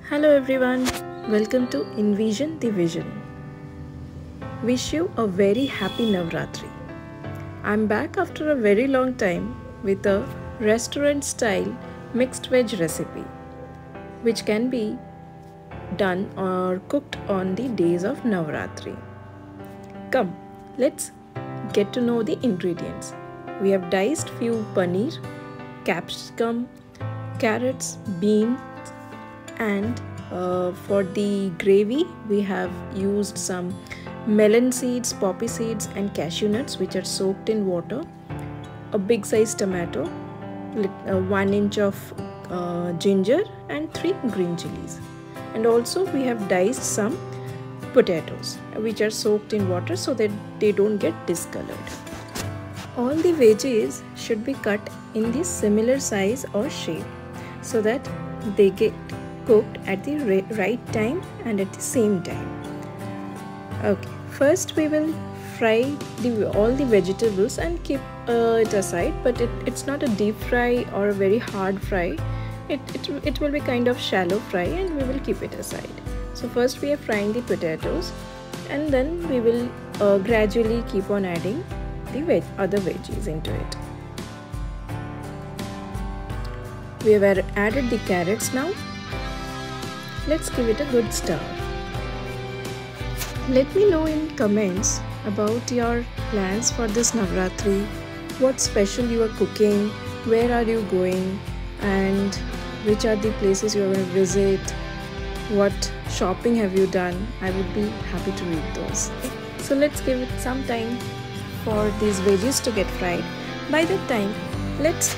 Hello everyone, welcome to Envision the Vision. Wish you a very happy Navratri. I'm back after a very long time with a restaurant style mixed veg recipe which can be done or cooked on the days of Navratri. Come, let's get to know the ingredients. We have diced few paneer, capsicum, carrots, beans, and for the gravy we have used some melon seeds, poppy seeds and cashew nuts which are soaked in water, a big size tomato, 1 inch of ginger and 3 green chilies, and also we have diced some potatoes which are soaked in water so that they don't get discolored. All the veggies should be cut in the similar size or shape so that they get cooked at the right time and at the same time. Okay, first we will fry all the vegetables and keep it aside, but it's not a deep fry or a very hard fry. It will be kind of shallow fry and we will keep it aside. So first we are frying the potatoes and then we will gradually keep on adding the other veggies into it. We have added the carrots now. Let's give it a good stir. Let me know in comments about your plans for this Navratri, what special you are cooking, where are you going, and which are the places you are going to visit, what shopping have you done. I would be happy to read those. So let's give it some time for these veggies to get fried. By that time, let's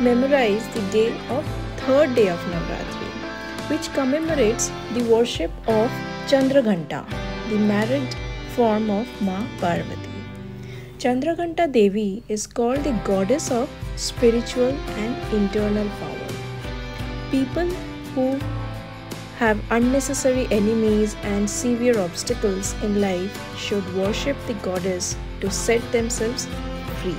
memorize the day of third day of Navratri, which commemorates the worship of Chandraghanta, the married form of Ma Parvati. Chandraghanta Devi is called the goddess of spiritual and internal power. People who have unnecessary enemies and severe obstacles in life should worship the goddess to set themselves free.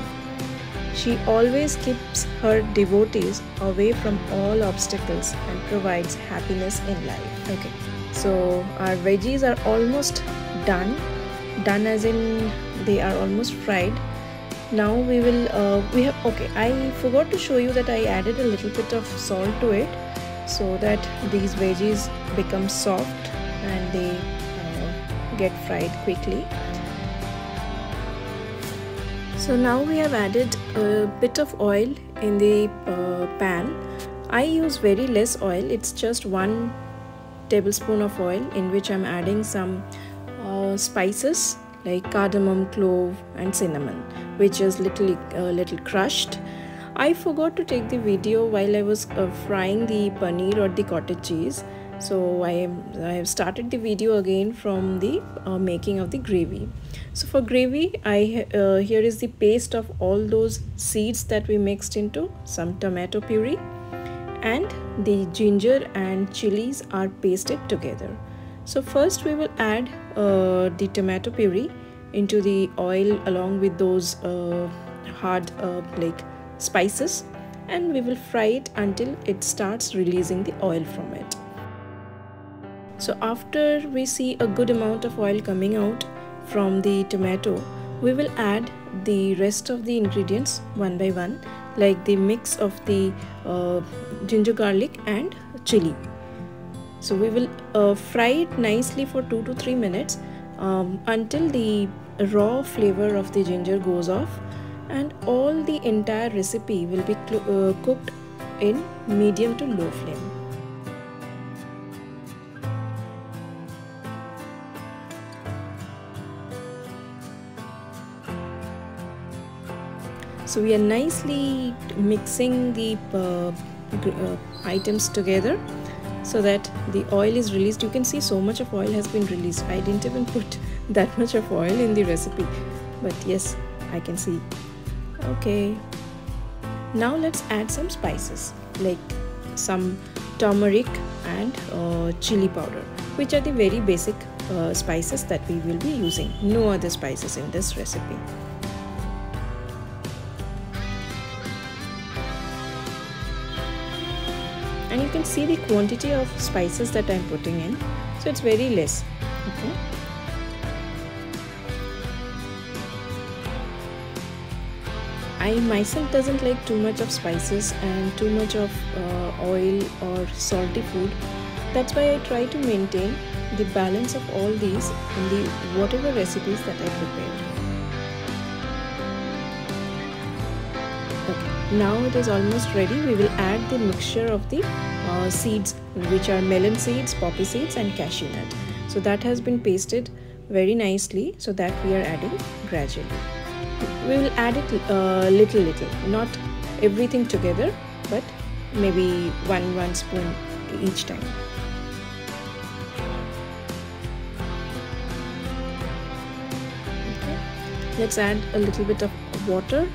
She always keeps her devotees away from all obstacles and provides happiness in life. Okay, so our veggies are almost done as in they are almost fried. Now we will I forgot to show you that I added a little bit of salt to it so that these veggies become soft and they get fried quickly. So now we have added a bit of oil in the pan. I use very less oil. It's just 1 tablespoon of oil in which I'm adding some spices like cardamom, clove and cinnamon, which is little crushed. I forgot to take the video while I was frying the paneer or the cottage cheese. So I have started the video again from the making of the gravy. So for gravy, here is the paste of all those seeds that we mixed into some tomato puree, and the ginger and chilies are pasted together. So first we will add the tomato puree into the oil along with those hard spices, and we will fry it until it starts releasing the oil from it. So after we see a good amount of oil coming out from the tomato, we will add the rest of the ingredients one by one, like the mix of the ginger garlic and chili. So we will fry it nicely for 2 to 3 minutes until the raw flavor of the ginger goes off, and all the entire recipe will be cooked in medium to low flame. So we are nicely mixing the items together so that the oil is released. You can see so much of oil has been released. I didn't even put that much of oil in the recipe, but yes, I can see. Okay, now let's add some spices like some turmeric and chili powder, which are the very basic spices that we will be using. No other spices in this recipe. And you can see the quantity of spices that I'm putting in. So it's very less. Okay. I myself doesn't like too much of spices and too much of oil or salty food. That's why I try to maintain the balance of all these in the whatever recipes that I prepare. Okay, now it is almost ready. We will add the mixture of the seeds, which are melon seeds, poppy seeds and cashew nut. So that has been pasted very nicely, so that we are adding gradually. We will add it little, not everything together, but maybe one spoon each time. Okay. Let's add a little bit of water.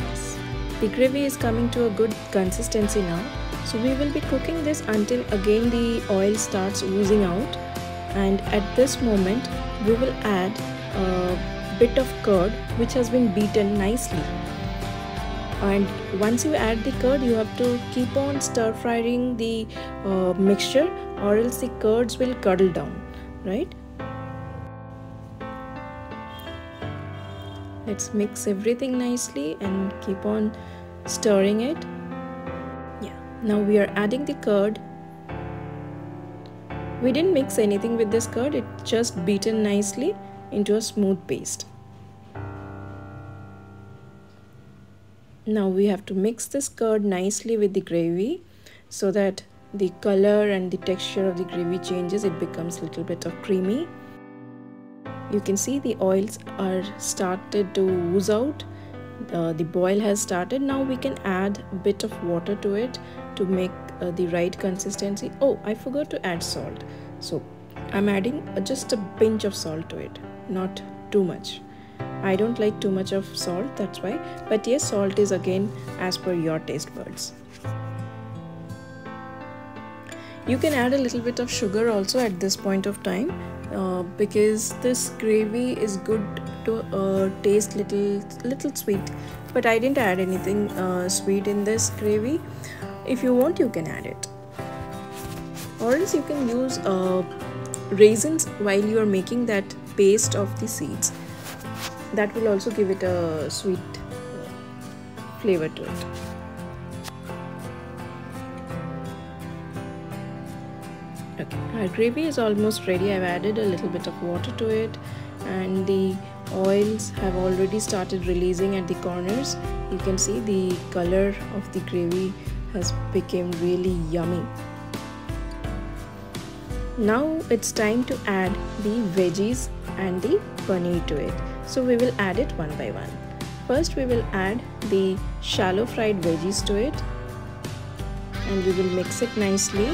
Yes. The gravy is coming to a good consistency now. So we will be cooking this until again the oil starts oozing out, and at this moment we will add a bit of curd which has been beaten nicely. And once you add the curd, you have to keep on stir frying the mixture, or else the curds will curdle down, right? Let's mix everything nicely and keep on stirring it. Now we are adding the curd. We didn't mix anything with this curd, it's just beaten nicely into a smooth paste. Now we have to mix this curd nicely with the gravy so that the color and the texture of the gravy changes, it becomes a little bit of creamy. You can see the oils are started to ooze out. The boil has started. Now we can add a bit of water to it to make the right consistency. Oh, I forgot to add salt. So I'm adding just a pinch of salt to it, not too much. I don't like too much of salt, that's why. But yes, salt is again as per your taste buds. You can add a little bit of sugar also at this point of time, because this gravy is good to taste little sweet, but I didn't add anything sweet in this gravy. If you want, you can add it, or else you can use raisins while you are making that paste of the seeds. That will also give it a sweet flavor to it. Okay, our gravy is almost ready. I've added a little bit of water to it, and the oils have already started releasing at the corners. You can see the color of the gravy has become really yummy. Now it's time to add the veggies and the paneer to it. So we will add it one by one. First we will add the shallow fried veggies to it, and we will mix it nicely.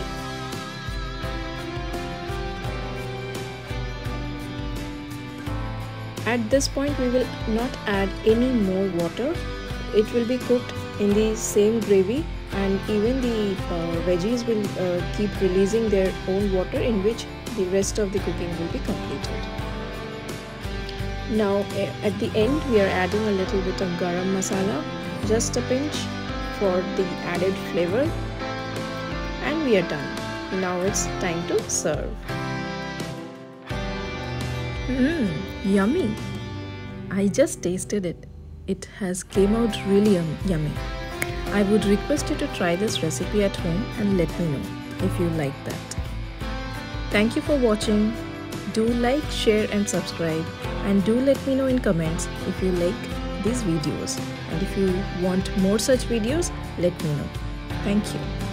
At this point we will not add any more water. It will be cooked in the same gravy, and even the veggies will keep releasing their own water, in which the rest of the cooking will be completed. Now at the end we are adding a little bit of garam masala, just a pinch for the added flavor, and we are done. Now it's time to serve. Yummy! I just tasted it. It has came out really yummy. I would request you to try this recipe at home and let me know if you like that. Thank you for watching. Do like, share and subscribe, and do let me know in comments if you like these videos, and if you want more such videos, let me know. Thank you.